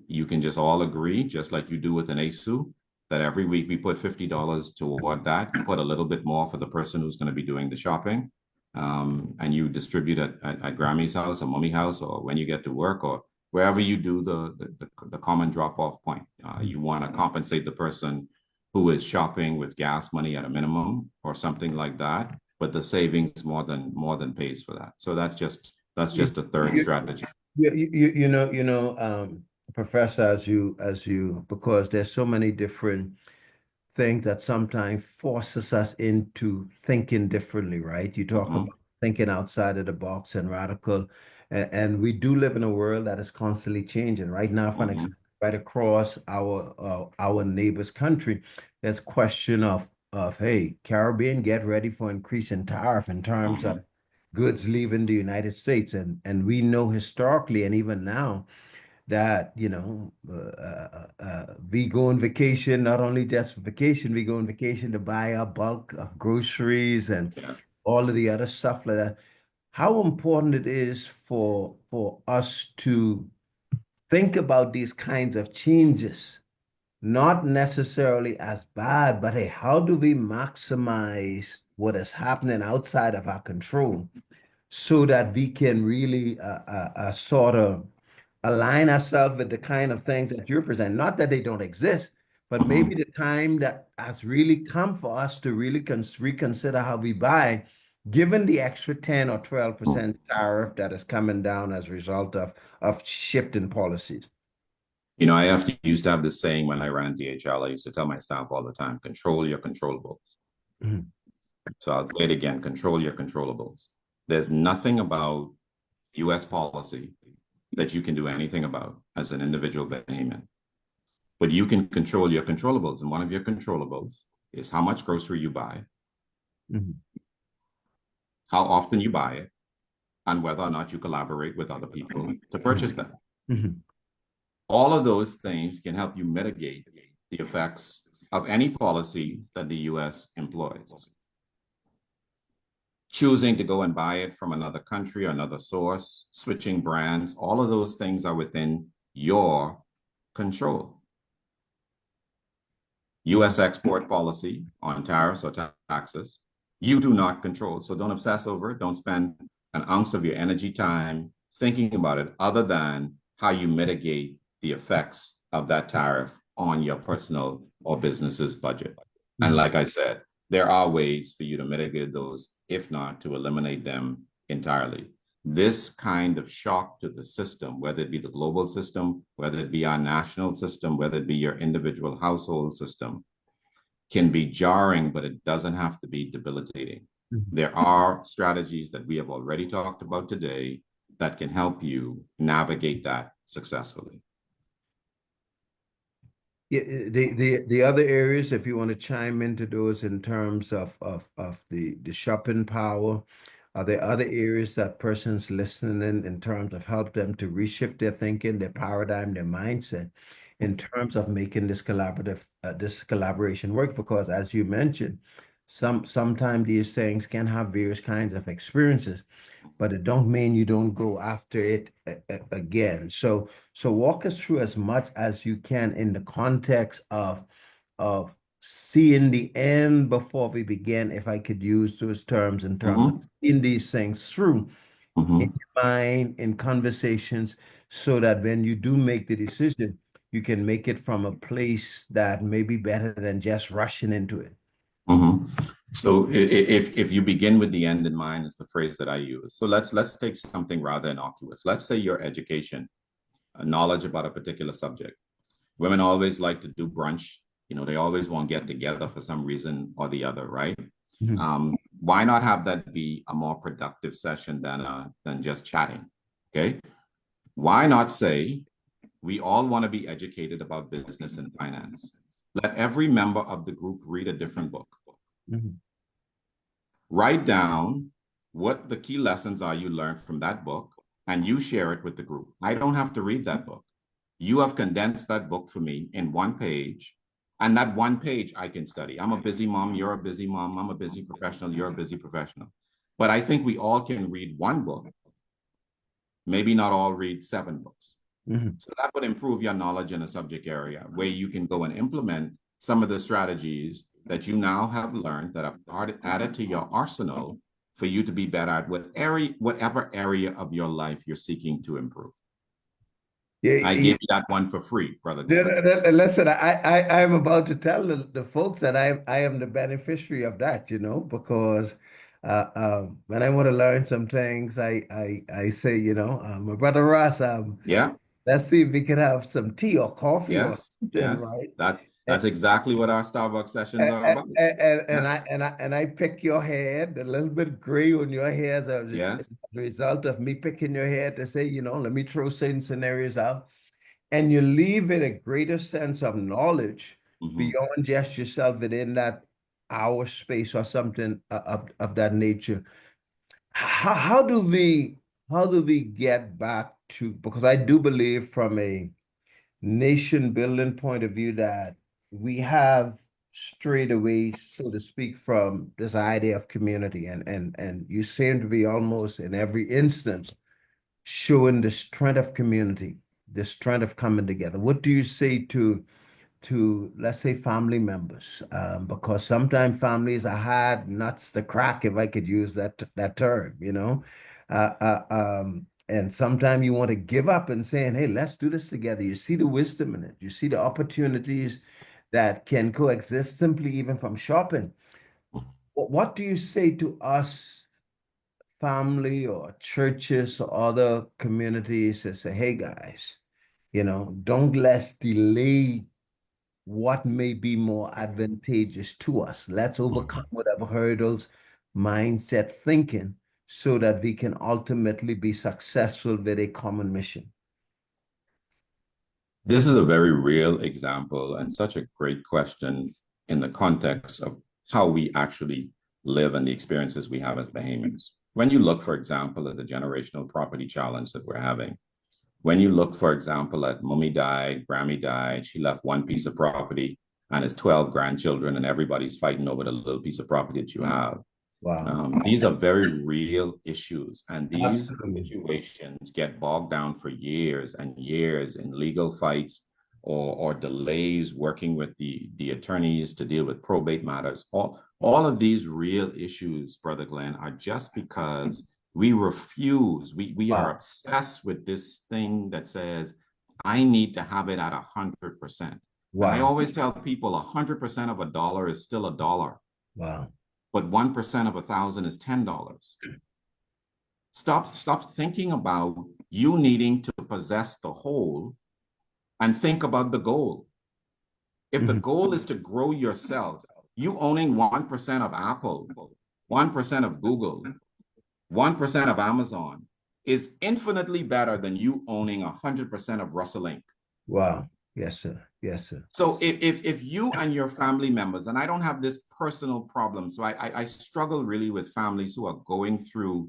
You can just all agree, just like you do with an ASU, that every week we put $50 toward that. You put a little bit more for the person who's going to be doing the shopping. And you distribute at Grammy's house or Mommy house, or when you get to work, or wherever you do the common drop-off point. You want to compensate the person who is shopping with gas money at a minimum or something like that, but the savings more than pays for that. So that's just a third strategy. Professor, as you, because there's so many different things that sometimes forces us into thinking differently, right? You talk about thinking outside of the box and radical, and we do live in a world that is constantly changing. Right now, for example, right across our neighbor's country, there's question of hey, Caribbean, get ready for increasing tariff in terms of goods leaving the United States, and we know historically and even now that we go on vacation, not only just for vacation, we go on vacation to buy a bulk of groceries and all of the other stuff like that. How important it is for us to think about these kinds of changes, not necessarily as bad, but hey, how do we maximize what is happening outside of our control so that we can really sort of align ourselves with the kind of things that you're presenting? Not that they don't exist, but maybe the time that has really come for us to really reconsider how we buy, given the extra 10 or 12% tariff that is coming down as a result of shifting policies. I used to have this saying when I ran DHL. I used to tell my staff all the time, control your controllables. So I'll say it again, control your controllables. There's nothing about US policy that you can do anything about as an individual Bahamian. But you can control your controllables. And one of your controllables is how much grocery you buy, how often you buy it, and whether or not you collaborate with other people to purchase them. All of those things can help you mitigate the effects of any policy that the US employs. Choosing to go and buy it from another country or another source, switching brands, all of those things are within your control. US export policy on tariffs or taxes, you do not control. So don't obsess over it. Don't spend an ounce of your energy time thinking about it other than how you mitigate the effects of that tariff on your personal or business's budget. And like I said, there are ways for you to mitigate those, if not to eliminate them entirely. This kind of shock to the system, whether it be the global system, whether it be our national system, whether it be your individual household system, can be jarring, but it doesn't have to be debilitating. There are strategies that we have already talked about today that can help you navigate that successfully. Yeah, the other areas, if you want to chime into those in terms of the shopping power, are there other areas that persons listening in terms of help them to reshift their thinking, their paradigm, their mindset in terms of making this collaboration work? Because as you mentioned, sometimes these things can have various kinds of experiences, but it don't mean you don't go after it again. So walk us through as much as you can in the context of seeing the end before we begin, if I could use those terms, in terms of seeing these things through in your mind, in conversations, so that when you do make the decision, you can make it from a place that may be better than just rushing into it. So if you begin with the end in mind, is the phrase that I use. So let's take something rather innocuous. Let's say your education, knowledge about a particular subject. Women always like to do brunch. You know, they always want to get together for some reason or the other, right? Why not have that be a more productive session than just chatting? Okay. Why not say we all want to be educated about business and finance? Let every member of the group read a different book. Write down what the key lessons are you learned from that book, and you share it with the group. I don't have to read that book. You have condensed that book for me in one page, and that one page I can study. I'm a busy mom, you're a busy mom, I'm a busy professional, you're a busy professional. But I think we all can read one book, maybe not all read 7 books. So that would improve your knowledge in a subject area where you can go and implement some of the strategies that you now have learned that are added to your arsenal for you to be better at whatever area of your life you're seeking to improve. I gave you that one for free, brother. Listen, I'm about to tell the folks that I am the beneficiary of that, you know, because when I want to learn some things, I say, you know, my brother Ross, yeah, let's see if we could have some tea or coffee or something, yes. right? That's exactly what our Starbucks sessions are about. And I pick your head, a little bit gray on your hair as a result of me picking your head to say, you know, let me throw certain scenarios out. And you leave it a greater sense of knowledge beyond just yourself within that hour space or something of that nature. How do we get back to, because I do believe from a nation building point of view that we have strayed away, so to speak, from this idea of community, and you seem to be almost in every instance showing the strength of community, the strength of coming together. What do you say to let's say family members? Because sometimes families are hard nuts to crack, if I could use that term, you know. And sometimes you want to give up and saying, hey, let's do this together. You see the wisdom in it. You see the opportunities that can coexist simply even from shopping. What do you say to us, family or churches or other communities, that say, hey, guys, you know, don't let's delay what may be more advantageous to us. Let's overcome whatever hurdles, mindset, thinking, so that we can ultimately be successful with a common mission. This is a very real example and such a great question in the context of how we actually live and the experiences we have as Bahamians. When you look, for example, at the generational property challenge that we're having, when you look, for example, at Mummy died, Grammy died, she left one piece of property and has 12 grandchildren, and everybody's fighting over the little piece of property that you have. Wow. These are very real issues, and these situations get bogged down for years and years in legal fights or delays working with the attorneys to deal with probate matters. All of these real issues, Brother Glenn, are just because we refuse. We are obsessed with this thing that says, I need to have it at 100%. Wow. And I always tell people 100% of a dollar is still a dollar. Wow. But 1% of 1,000 is $10. Stop thinking about you needing to possess the whole and think about the goal. If the goal is to grow yourself, you owning 1% of Apple, 1% of Google, 1% of Amazon is infinitely better than you owning 100% of Russell Inc. Wow. Yes, sir. Yes, sir. So if you and your family members, and I don't have this personal problem, so I struggle really with families who are going through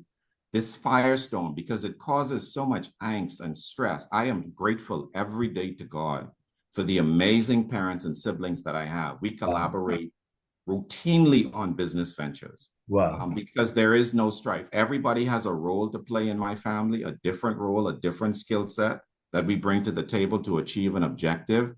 this firestorm because it causes so much angst and stress. I am grateful every day to God for the amazing parents and siblings that I have. We collaborate routinely on business ventures. Wow. Because there is no strife. Everybody has a role to play in my family, a different role, a different skill set that we bring to the table to achieve an objective.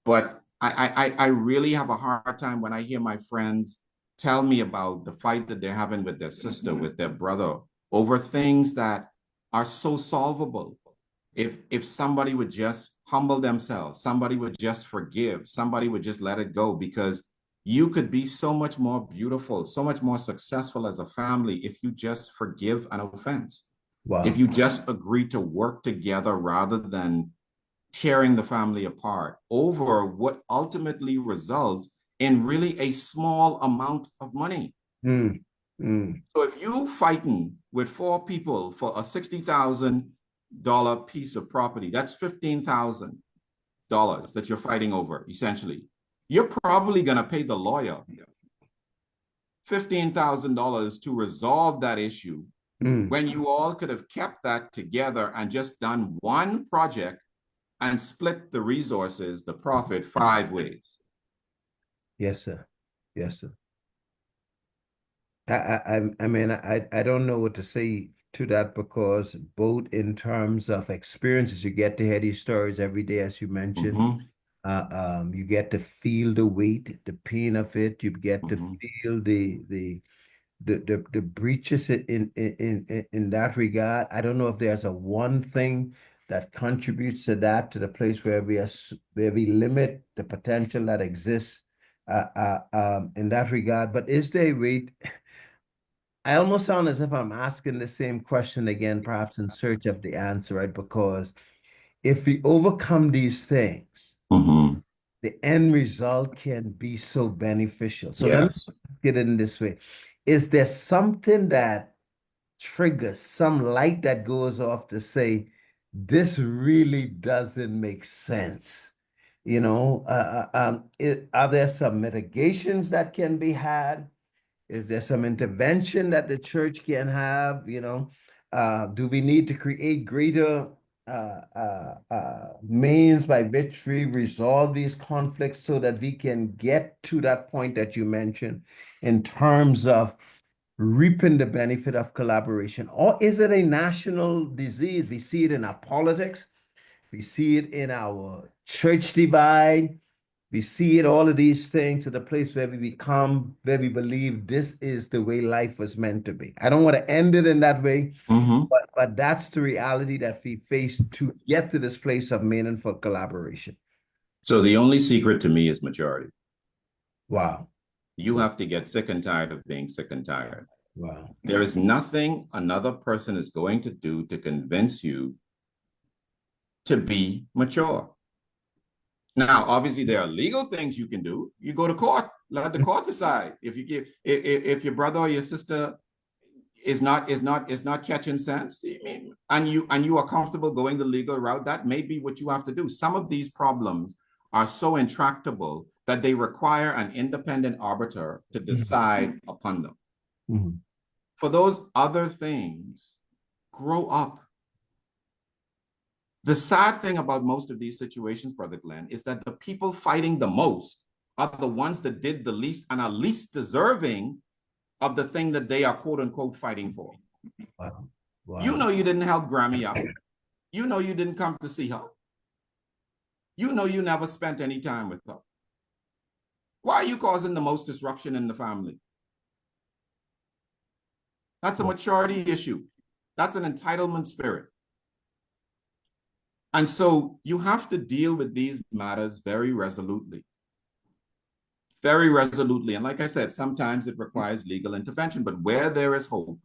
But I really have a hard time when I hear my friends tell me about the fight that they're having with their sister, with their brother, over things that are so solvable. If somebody would just humble themselves, somebody would just forgive, somebody would just let it go, because you could be so much more beautiful, so much more successful as a family if you just forgive an offense. Wow. If you just agree to work together rather than tearing the family apart over what ultimately results in really a small amount of money. Mm. Mm. So if you fighting with 4 people for a $60,000 piece of property, that's $15,000 that you're fighting over, essentially. You're probably going to pay the lawyer $15,000 to resolve that issue when you all could have kept that together and just done one project and split the resources, the profit, 5 ways. Yes, sir. Yes, sir. I mean, I don't know what to say to that, because both in terms of experiences, you get to hear these stories every day, as you mentioned. You get to feel the weight, the pain of it. You get to feel the breaches in that regard. I don't know if there's a one thing that contributes to that, to the place where we limit the potential that exists in that regard. But is there a way? I almost sound as if I'm asking the same question again, perhaps in search of the answer, right? Because if we overcome these things, the end result can be so beneficial. So let me get it in this way. Is there something that triggers, some light that goes off to say, this really doesn't make sense? You know, are there some mitigations that can be had? Is there some intervention that the church can have? You know, do we need to create greater means by which we resolve these conflicts so that we can get to that point that you mentioned in terms of reaping the benefit of collaboration? Or is it a national disease? We see it in our politics. We see it in our church divide. We see it, all of these things, to the place where we become, where we believe this is the way life was meant to be. I don't want to end it in that way, but that's the reality that we face to get to this place of meaningful collaboration. So the only secret to me is maturity. Wow. You have to get sick and tired of being sick and tired. Wow. There is nothing another person is going to do to convince you to be mature. Now, obviously, there are legal things you can do. You go to court, let the court decide. If your brother or your sister is not catching sense, I mean, and you are comfortable going the legal route, that may be what you have to do. Some of these problems are so intractable that they require an independent arbiter to decide upon them. For those other things, grow up. The sad thing about most of these situations, Brother Glenn, is that the people fighting the most are the ones that did the least and are least deserving of the thing that they are, quote unquote, fighting for. Wow. Wow. You know you didn't help Grammy out. You know you didn't come to see her. You know you never spent any time with her. Why are you causing the most disruption in the family? That's a maturity issue. That's an entitlement spirit. And so you have to deal with these matters very resolutely. Very resolutely. And like I said, sometimes it requires legal intervention, but where there is hope,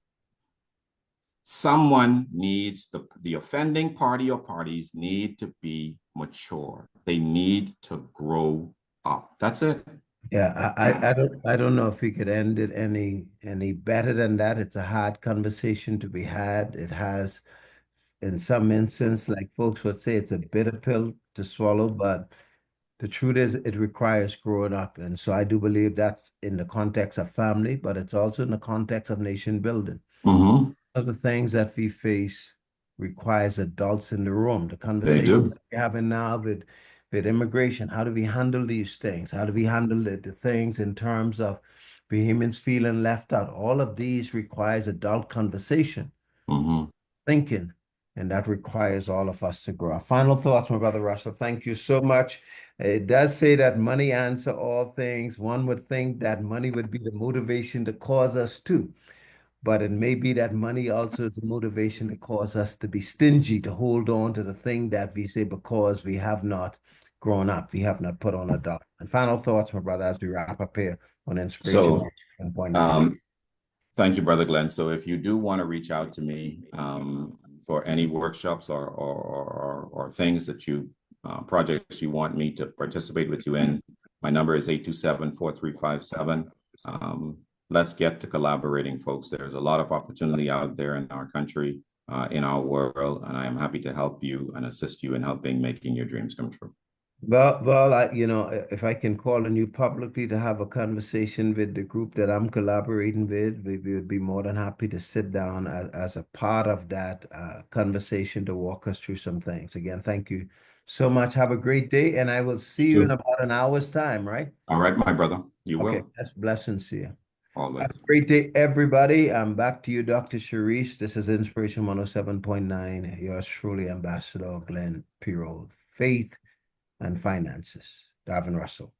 someone needs, the offending party or parties need to be mature. They need to grow up. That's it. Yeah, I don't know if we could end it any better than that. It's a hard conversation to be had. It has, in some instance, like folks would say, it's a bitter pill to swallow, but the truth is it requires growing up. And so I do believe that's in the context of family, but it's also in the context of nation building. One of the things that we face requires adults in the room. The conversation we're having now with with immigration. How do we handle these things? How do we handle the things in terms of Bahamians feeling left out? All of these requires adult conversation, thinking, and that requires all of us to grow. Final thoughts, my brother Russell. Thank you so much. It does say that money answer all things. One would think that money would be the motivation to cause us to, but it may be that money also is a motivation to cause us to be stingy, to hold on to the thing that we say because we have not grown up, we have not put on a dollar. And final thoughts, my brother, as we wrap up here on Inspiration 1.9. Thank you, Brother Glenn. So if you do want to reach out to me for any workshops or things that you, projects you want me to participate with you in, my number is 827-4357. Let's get to collaborating, folks. There's a lot of opportunity out there in our country, in our world, and I am happy to help you and assist you in making your dreams come true. Well, you know, if I can call on you publicly to have a conversation with the group that I'm collaborating with, we would be more than happy to sit down as a part of that conversation to walk us through some things. Again, thank you so much. Have a great day, and I will see you in about an hour's time, right? All right, my brother. You will. Okay, that's blessings to you. Always. Have a great day, everybody. I'm back to you, Dr. Sharice. This is Inspiration 107.9. Yours truly, Ambassador Glenn Pirro. Faith and finances. Darvin Russell.